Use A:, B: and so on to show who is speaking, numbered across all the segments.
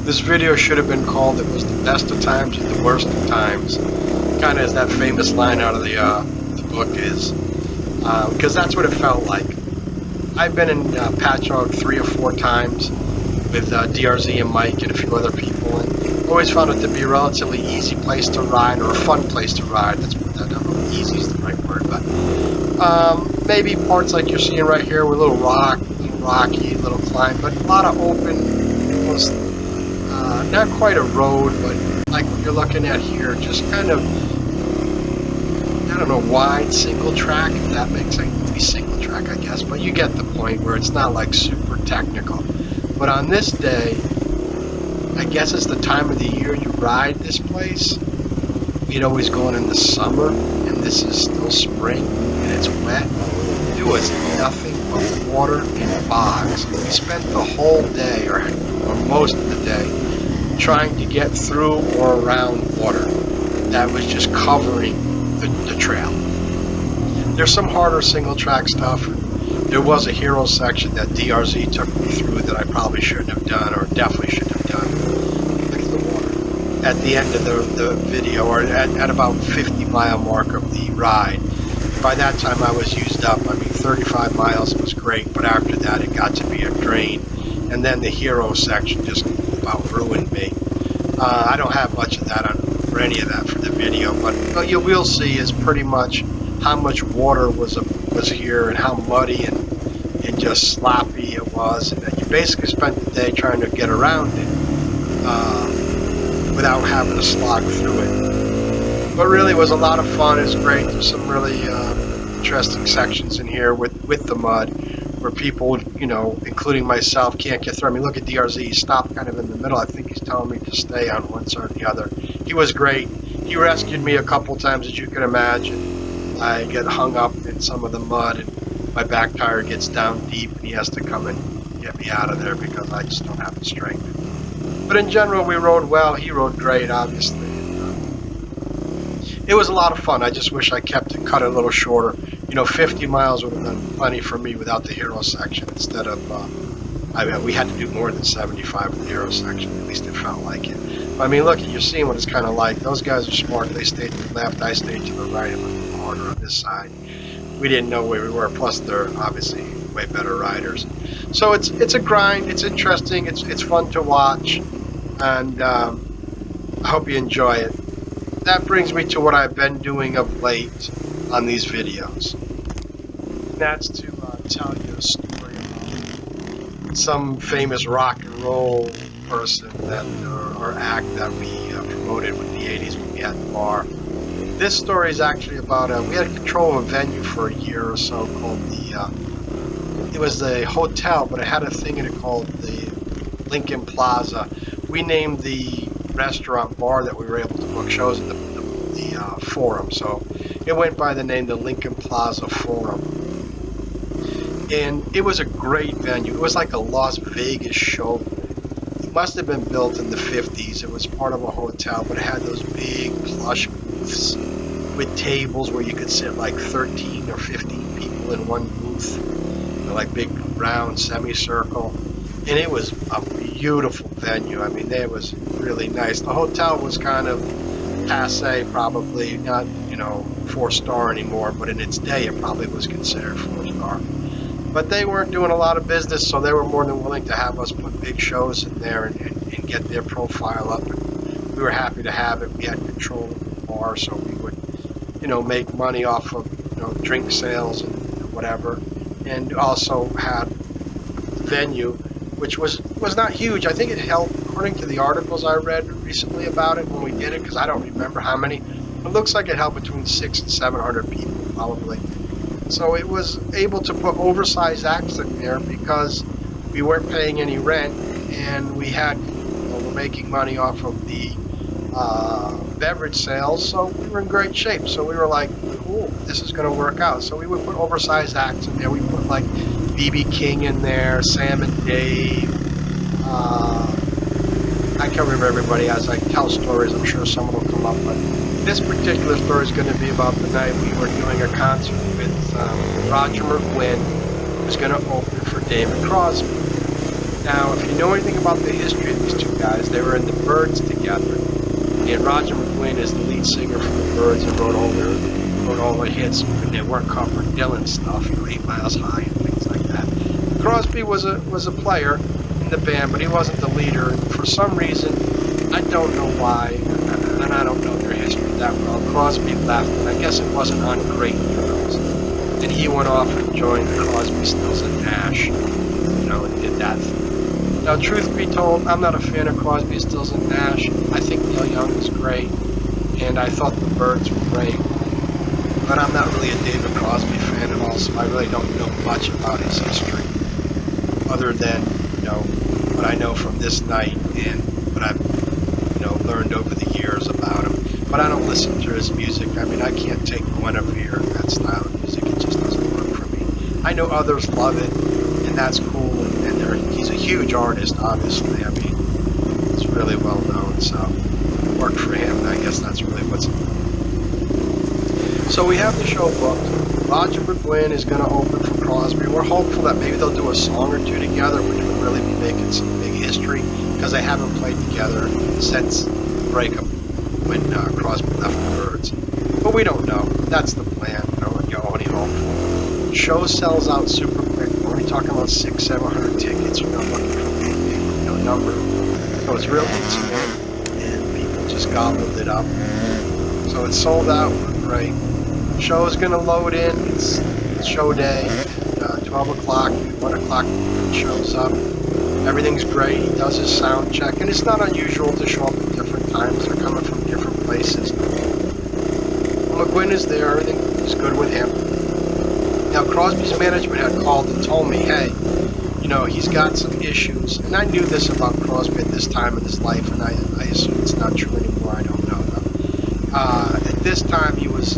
A: This video should have been called "It was the best of times and the worst of times," kind of as that famous line out of the book is, because that's what it felt like. I've been in Pachaug 3 or 4 times with DRZ and Mike and a few other people, and always found it to be a relatively easy place to ride, or a fun place to ride. Let's put that down. Easy is the right word, but maybe parts like you're seeing right here were a little rocky, a little climb, but a lot of open, almost not quite a road, but like what you're looking at here, just kind of, I don't know, wide single track, if that makes sense. Maybe single track, I guess, but you get the point where it's not like super technical. But on this day, I guess it's the time of the year you ride this place. We'd always gone in the summer, and this is still spring, and it's wet. It was nothing but water and bogs. We spent the whole day, or most of the day, trying to get through or around water that was just covering the trail. There's some harder single track stuff. There was a hero section that DRZ took me through that I probably shouldn't have done, or definitely shouldn't have done. Look at the water. At the end of the video, or at about 50-mile mark of the ride, by that time I was used up. I mean, 35 miles was great, but after that it got to be a drain. And then the hero section just about ruined me. I don't have much of that for any of that for the video, but what you will see is pretty much how much water was here and how muddy and just sloppy it was, and that you basically spent the day trying to get around it without having to slog through it. But really, it was a lot of fun. It's great. There's some really interesting sections in here with the mud where people, you know, including myself, can't get through. I mean, look at DRZ. He stopped kind of in the middle. I think he's telling me to stay on one side or the other. He was great. He rescued me a couple times, as you can imagine. I get hung up in some of the mud, and my back tire gets down deep, and he has to come and get me out of there because I just don't have the strength. But in general, we rode well. He rode great, obviously. It was a lot of fun. I just wish I cut it a little shorter. You know, 50 miles would have been plenty for me without the hero section. Instead of, I mean, we had to do more than 75 in the hero section. At least it felt like it. But, I mean, look, you're seeing what it's kind of like. Those guys are smart. They stayed to the left. I stayed to the right. I'm a little harder on this side. We didn't know where we were. Plus, they're obviously way better riders. So it's a grind. It's interesting. It's fun to watch, and I hope you enjoy it. That brings me to what I've been doing of late on these videos. And that's to tell you a story about some famous rock and roll person that or act that we promoted with the 80s when we had the bar. This story is actually about we had control of a venue for a year or so called it was the hotel, but it had a thing in it called the Lincoln Plaza. We named the restaurant bar that we were able to book shows in the Forum, so it went by the name the Lincoln Plaza Forum, and it was a great venue. It was like a Las Vegas show. It must have been built in the 50s. It was part of a hotel, but it had those big plush booths with tables where you could sit like 13 or 15 people in one booth, you know, like big round semicircle. And it was a beautiful venue. I mean, it was really nice. The hotel was kind of passe, probably not, you know, 4-star anymore, but in its day it probably was considered 4-star. But they weren't doing a lot of business, so they were more than willing to have us put big shows in there and get their profile up. And we were happy to have it. We had control of the bar, so we would, you know, make money off of, you know, drink sales and whatever. And also had the venue, which was not huge. I think it held, according to the articles I read recently about it when we did it, because I don't remember how many. It looks like it held between 600 and 700 people, probably. So it was able to put oversized acts in there because we weren't paying any rent, and we had, you know, we're making money off of the beverage sales, so we were in great shape. So we were like, cool, this is going to work out. So we would put oversized acts in there. We put like B.B. King in there, Sam and Dave. I can't remember everybody. As I tell stories, I'm sure someone will come up, but this particular story is going to be about the night we were doing a concert with Roger McGuinn, who was going to open for David Crosby. Now, if you know anything about the history of these two guys, they were in the Byrds together. And Roger McGuinn is the lead singer from the Byrds and wrote all their hits when they weren't covering Dylan stuff, 8 Miles High and things like that. Crosby was a player in the band, but he wasn't the leader. And for some reason, I don't know why, and I don't know their history that well. Crosby left, and I guess it wasn't on great terms. And he went off and joined Crosby, Stills, and Nash, and did that thing. Now, truth be told, I'm not a fan of Crosby, Stills, and Nash. I think Neil Young is great, and I thought the Byrds were great. But I'm not really a David Crosby fan at all, so I really don't know much about his history, other than, what I know from this night and what I've, learned over the years about him. But I don't listen to his music. I mean, I can't take Guinevere, that style of music. It just doesn't work for me. I know others love it, and that's cool, and he's a huge artist, obviously. I mean, he's really well known, so it worked for him, and I guess that's really what's important. So we have the show booked. Roger McGuinn is going to open for Crosby. We're hopeful that maybe they'll do a song or two together, which would really be making some big history, because they haven't played together since the breakup when Crosby left the Byrds. But we don't know. That's the plan. Only hopeful. Show sells out super quick. We're only talking about 600-700 tickets. You're not looking for a big number. So it's real intimate, and people just gobbled it up. So it's sold out. Right. Show is going to load in. It's show day. 12 o'clock, 1 o'clock, shows up. Everything's great. He does his sound check, and it's not unusual to show up at different times. They're coming from different places. McGuinn is there. Everything is good with him. Now, Crosby's management had called and told me, hey, he's got some issues. And I knew this about Crosby at this time in his life, and I assume it's not true anymore. I don't know, though. At this time, he was,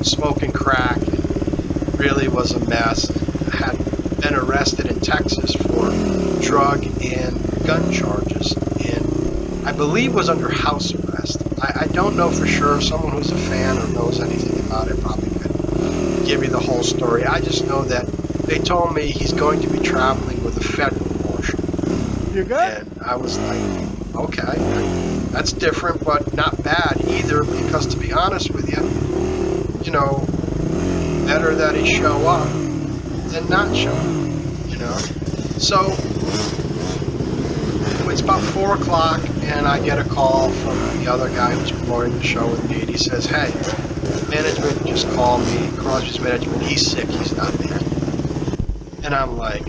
A: smoking crack, and really was a mess. Had been arrested in Texas for drug and gun charges, and I believe was under house arrest. I don't know for sure. Someone who's a fan or knows anything about it probably could give you the whole story. I just know that they told me he's going to be traveling with a federal marshal.
B: You good?
A: And I was like, okay, that's different, but not bad either, because to be honest with you, better that he show up than not show up, So, it's about 4 o'clock, and I get a call from the other guy who's promoting the show with me, and he says, hey, management just called me, Crosby's management, he's sick, he's not making it. And I'm like,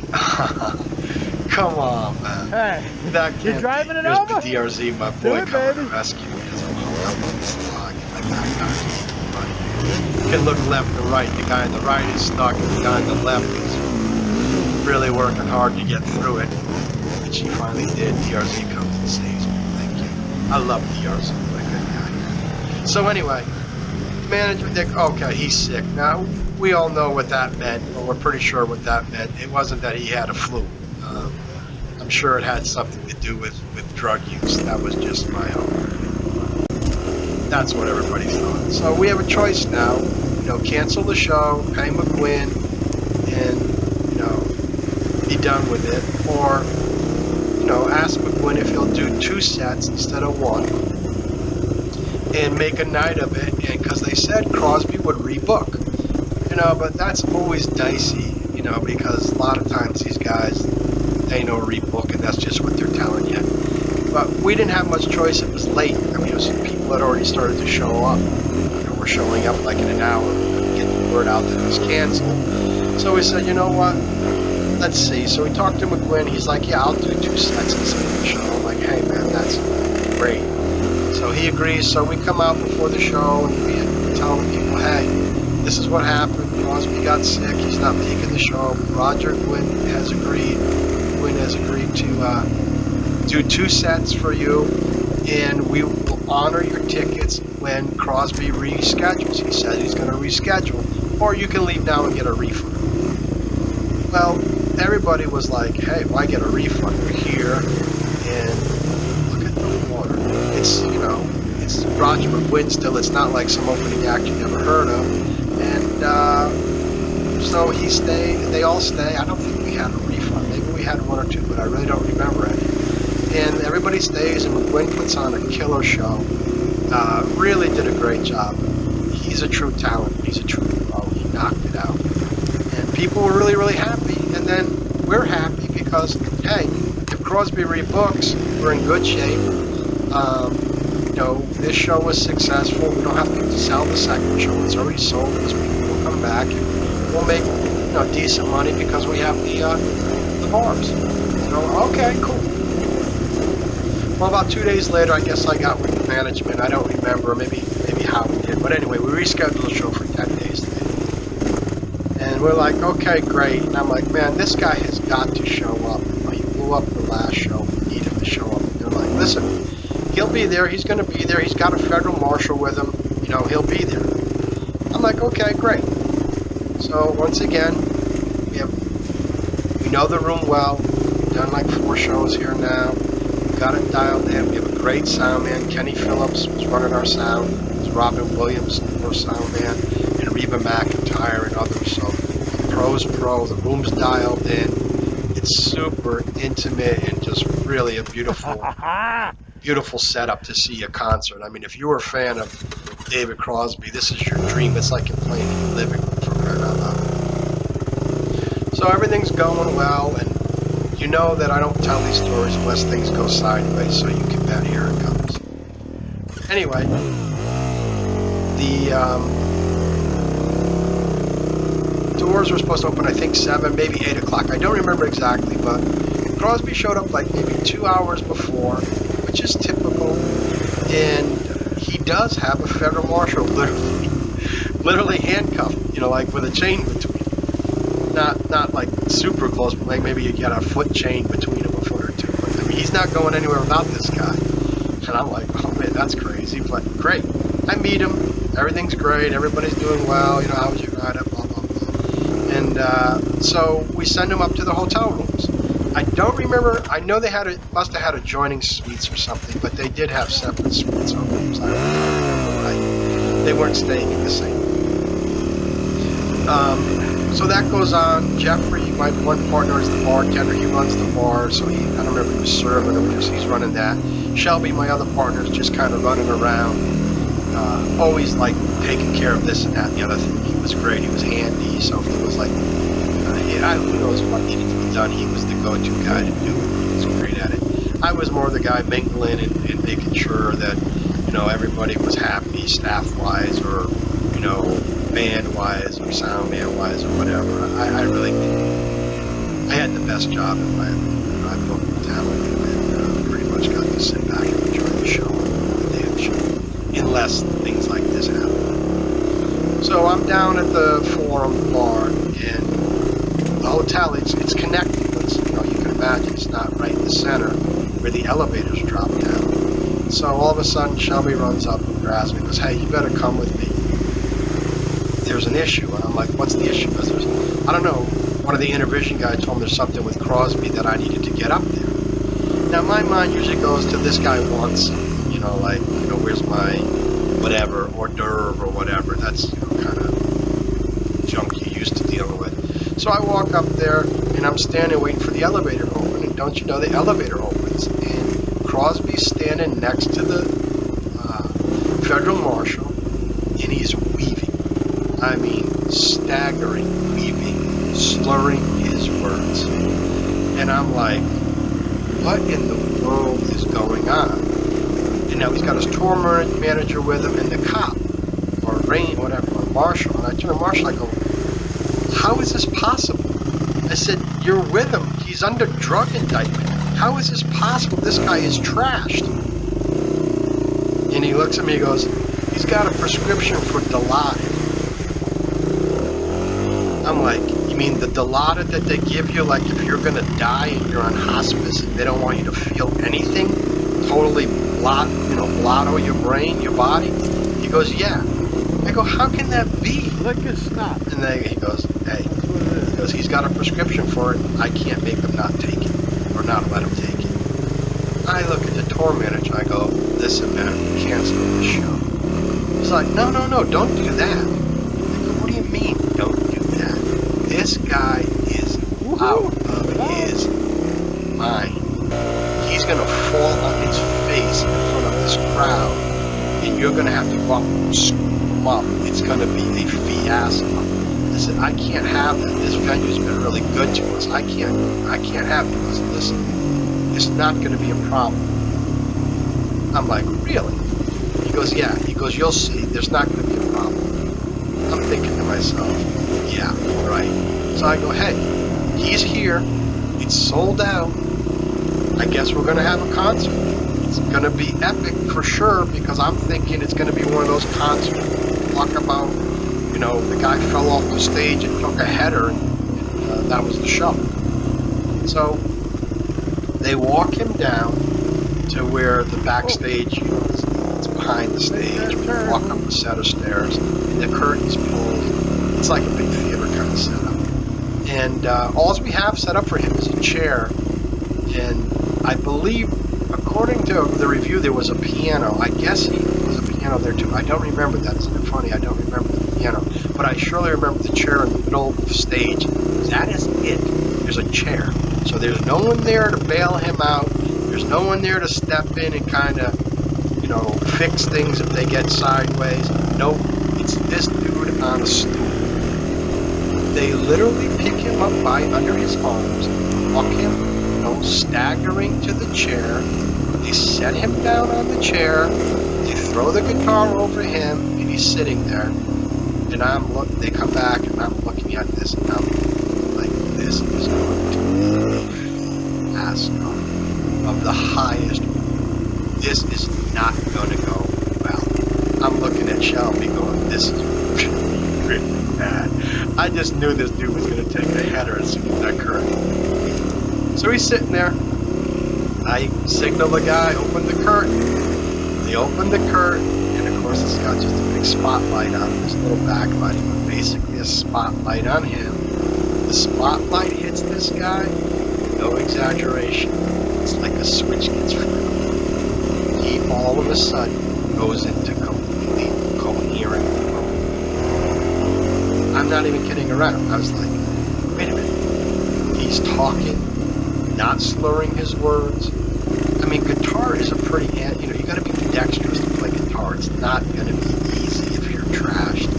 A: come on, man.
B: Hey,
A: that can't
B: you driving
A: be.
B: it
A: Here's
B: over?
A: the DRZ, my boy, coming to rescue me as I'm hung up on this log in my back. You can look left and right. The guy on the right is stuck, and the guy on the left is really working hard to get through it, which he finally did. DRZ comes and saves me. Thank you. I love DRZ, what a good guy. So anyway, management, okay, he's sick. Now, we all know what that meant, or we're pretty sure what that meant. It wasn't that he had a flu. I'm sure it had something to do with drug use. That was just my own. That's what everybody thought. So we have a choice now. Cancel the show, pay McGuinn, and, be done with it. Or, ask McGuinn if he'll do 2 sets instead of 1. And make a night of it. And because they said Crosby would rebook. But that's always dicey, because a lot of times these guys, they know rebook, and that's just what they're telling you. But we didn't have much choice. It was late. I mean, people had already started to show up. We're showing up like in an hour to get the word out that it was canceled. So we said, you know what? Let's see. So we talked to McGuinn. He's like, yeah, I'll do 2 sets instead of the show. I'm like, hey, man, that's great. So he agrees. So we come out before the show, and we tell the people, hey, this is what happened. Crosby got sick. He's not making the show. Roger Gwynn has agreed. Gwynn has agreed to do 2 sets for you, and we will honor your tickets when Crosby reschedules. He said he's going to reschedule, or you can leave now and get a refund. Well, everybody was like, hey, why get a refund? We're here, and look at the water. It's, it's Roger McGuinn still. It's not like some opening act you never heard of. And so he stayed, they all stay. I don't think we had a refund. Maybe we had 1 or 2, but I really don't remember any. and everybody stays, and McGuinn puts on a killer show. Really did a great job. He's a true talent. He's a true pro. He knocked it out. And people were really, really happy. And then we're happy because, hey, if Crosby rebooks, we're in good shape. You know, this show was successful. We don't have to sell the second show. It's already sold. These people will come back, and we'll make, you know, decent money because we have the bars. So, okay, cool. Well, about 2 days later, I guess I got with the management. I don't remember, maybe how we did. But anyway, we rescheduled the show for 10 days later. And we're like, okay, great. And I'm like, man, this guy has got to show up. He blew up the last show. We need him to show up. And they're like, listen, he'll be there. He's going to be there. He's got a federal marshal with him. You know, he'll be there. I'm like, okay, great. So once again, we know the room well. We've done like 4 shows here now. Got it dialed in. We have a great sound man. Kenny Phillips was running our sound. It's Robin Williams, our sound man, and Reba McIntyre and others. So pro's pro. The room's dialed in. It's super intimate and just really a beautiful, beautiful setup to see a concert. I mean, if you were a fan of David Crosby, this is your dream. It's like you're playing in your living room for crying out loud. So everything's going well, and you know that I don't tell these stories unless things go sideways, so you can bet here it comes. Anyway, the doors were supposed to open, I think, 7, maybe 8 o'clock. I don't remember exactly, but Crosby showed up like maybe 2 hours before, which is typical, and he does have a federal marshal literally handcuffed, you know, like with a chain between. Not like super close, but like maybe you get a foot chain between him, a foot or two. But I mean, he's not going anywhere without this guy. And I'm like, oh man, that's crazy. But great. I meet him. Everything's great. Everybody's doing well. You know, how was your ride up? Blah, blah, blah. And so we send him up to the hotel rooms. I don't remember. I know they must have had adjoining suites or something, but they did have separate suites or rooms. I don't remember. They weren't staying in the same room. So that goes on. Jeffrey, my one partner, is the bartender. He runs the bar, so I don't remember if he was serving or just he's running that. Shelby, my other partner, is just kind of running around, always like taking care of this and that and the other thing. He was great. He was handy. So if it was like, who knows what needed to be done, he was the go-to guy to do it. He was great at it. I was more the guy mingling and making sure that, you know, everybody was happy, staff-wise or, you know, band-wise or sound man-wise or whatever. I really did. I had the best job in my opinion. I booked the talent and pretty much got to sit back and enjoy the show, the damn show, unless things like this happen. So I'm down at the Forum bar, and the hotel, it's connected, but you know, you can imagine it's not right in the center where the elevators drop down. So all of a sudden, Shelby runs up and grabs me and goes, hey, you better come with me. There's an issue. And I'm like, what's the issue? Because I don't know, one of the Intervision guys told me there's something with Crosby that I needed to get up there. Now, my mind usually goes to this guy wants, you know, like, you know, where's my whatever, hors d'oeuvre or whatever. That's, you know, kind of junk you're used to dealing with. So I walk up there, and I'm standing waiting for the elevator to open, and don't you know, the elevator opens, and Crosby's standing next to the federal marshal, and he's weaving. I mean, staggering, weaving, slurring his words. And I'm like, what in the world is going on? And now he's got his tour manager with him and the cop, or marshal. And I turn to Marshall, I go, how is this possible? I said, you're with him. He's under drug indictment. How is this possible? This guy is trashed. And he looks at me and goes, he's got a prescription for Dilaudid. I'm like, you mean the Dilaudid that they give you, like if you're going to die and you're on hospice and they don't want you to feel anything? Totally blotto your brain, your body? He goes, yeah. I go, how can that be?
B: Lick his snot.
A: And then he goes, hey, because he's got a prescription for it, I can't make him not take it, or not let him take it. I look at the tour manager, I go, listen man, cancel the show. He's like, no, don't do that. I go, what do you mean, don't do that? This guy is out of his mind. He's he's going to fall on his face in front of this crowd, and you're going to have to go up and scoop him up. It's going to be a fiasco. I said, I can't have that. This venue's been really good to us. I can't have it. He goes, listen, it's not going to be a problem. I'm like, really? He goes, yeah. He goes, you'll see. There's not going to be a problem. I'm thinking to myself, yeah, right. So I go, hey, he's here. It's sold out. I guess we're going to have a concert. It's going to be epic for sure, because I'm thinking it's going to be one of those concerts. Talk about, you know, the guy fell off the stage and took a header, and that was the show. So they walk him down to where the backstage, you know, it's behind the stage. We walk up a set of stairs, and the curtains pulled. It's like a big theater kind of setup. And all we have set up for him is a chair. And I believe, according to the review, there was a piano. I guess there was a piano there too. I don't remember that. Isn't it funny? I don't remember the piano. But I surely remember the chair in the middle of the stage. That is it. There's a chair. So there's no one there to bail him out. There's no one there to step in and kind of, you know, fix things if they get sideways. Nope. It's this dude on a stool. They literally pick him up by under his arms, walk him, you know, staggering to the chair. They set him down on the chair. They throw the guitar over him, and he's sitting there. And they come back, and I'm looking at this, and I'm like, this is going to be a fiasco of the highest. This is not going to go well. I'm looking at Shelby going, this is really bad. I just knew this dude was going to take a header as soon as that curtain. So he's sitting there. I signal the guy, open the curtain. They open the curtain, and of course it's got just a big spotlight on him, this little backlighting, but basically a spotlight on him. The spotlight hits this guy, no exaggeration. It's like a switch gets flipped. He all of a sudden goes into completely coherent mode. I'm not even kidding around. I was like, wait a minute. He's talking, not slurring his words. I mean, guitar is a pretty, you know, you gotta be dexterous to play guitar. It's not gonna be easy if you're trashed.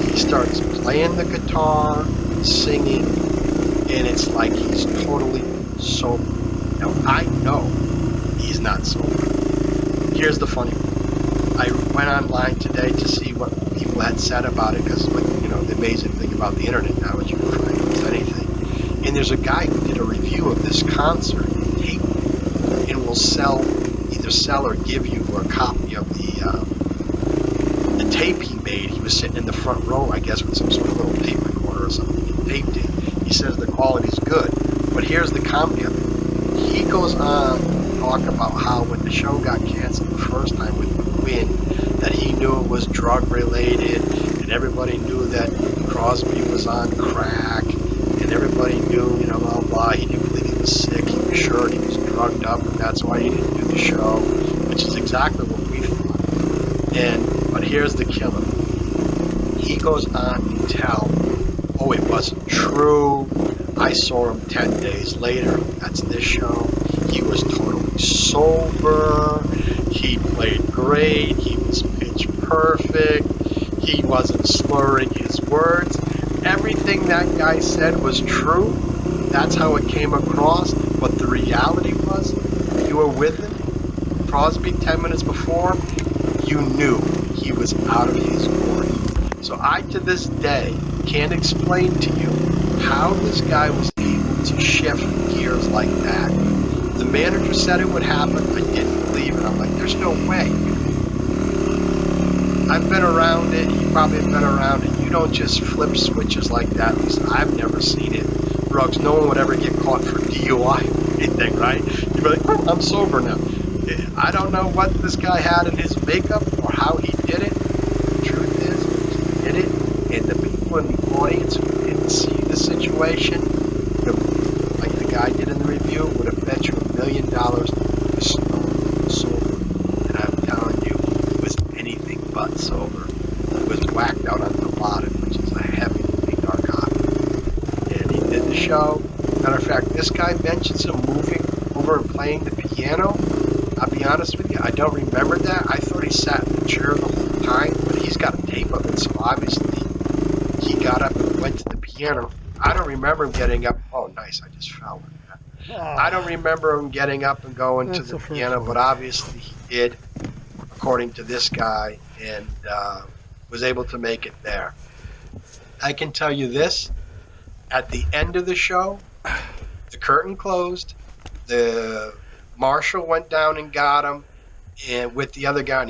A: He starts playing the guitar, singing, and it's like he's totally sober. Now, I know he's not sober. Here's the funny one. I went online today to see what people had said about it, because, you know, the amazing thing about the internet now is you can find almost anything. And there's a guy who did a review of this concert, tape, and will either sell or give you a copy of the tape he made. He was sitting in the front row, I guess, with some sort of little tape recorder or something. He taped it. He says the quality's good, but here's the comedy of it. He goes on to talk about how when the show got canceled the first time with the Wind, that he knew it was drug related, and everybody knew that Crosby was on crack, and everybody knew, you know, blah blah. He didn't believe he was sick. He was sure he was drugged up, and that's why he didn't do the show, which is exactly what we thought. But here's the killer. He goes on to tell, oh, it wasn't true. I saw him 10 days later. That's this show. He was totally sober. He played great. He was pitch perfect. He wasn't slurring his words. Everything that guy said was true. That's how it came across. But the reality was, you were with him, Crosby, 10 minutes before, you knew he was out of his gourd. So I, to this day, can't explain to you how this guy was able to shift gears like that. The manager said it would happen. I didn't believe it. I'm like, there's no way. I've been around it. You probably have been around it. You don't just flip switches like that. At least I've never seen it. Drugs, no one would ever get caught for DUI or anything, right? You'd be like, oh, I'm sober now. I don't know what this guy had in his makeup or how he did it. The truth is, he did it, and the people in the audience who didn't see the situation, like the guy did in the review, would have bet you $1 million he was sober. And I'm telling you, he was anything but sober. He was whacked out on Dilaudid, which is a heavy narcotic. And he did the show. Matter of fact, this guy mentions him moving over and playing the piano piano, I'll be honest with you, I don't remember that. I thought he sat in the chair the whole time, but he's got a tape of it, so obviously he got up and went to the piano. I don't remember him getting up. Oh, nice, I just fell. I don't remember him getting up and going to the piano, but obviously he did, according to this guy, and was able to make it there. I can tell you this, at the end of the show, the curtain closed, the marshal went down and got him, and with the other guy, and he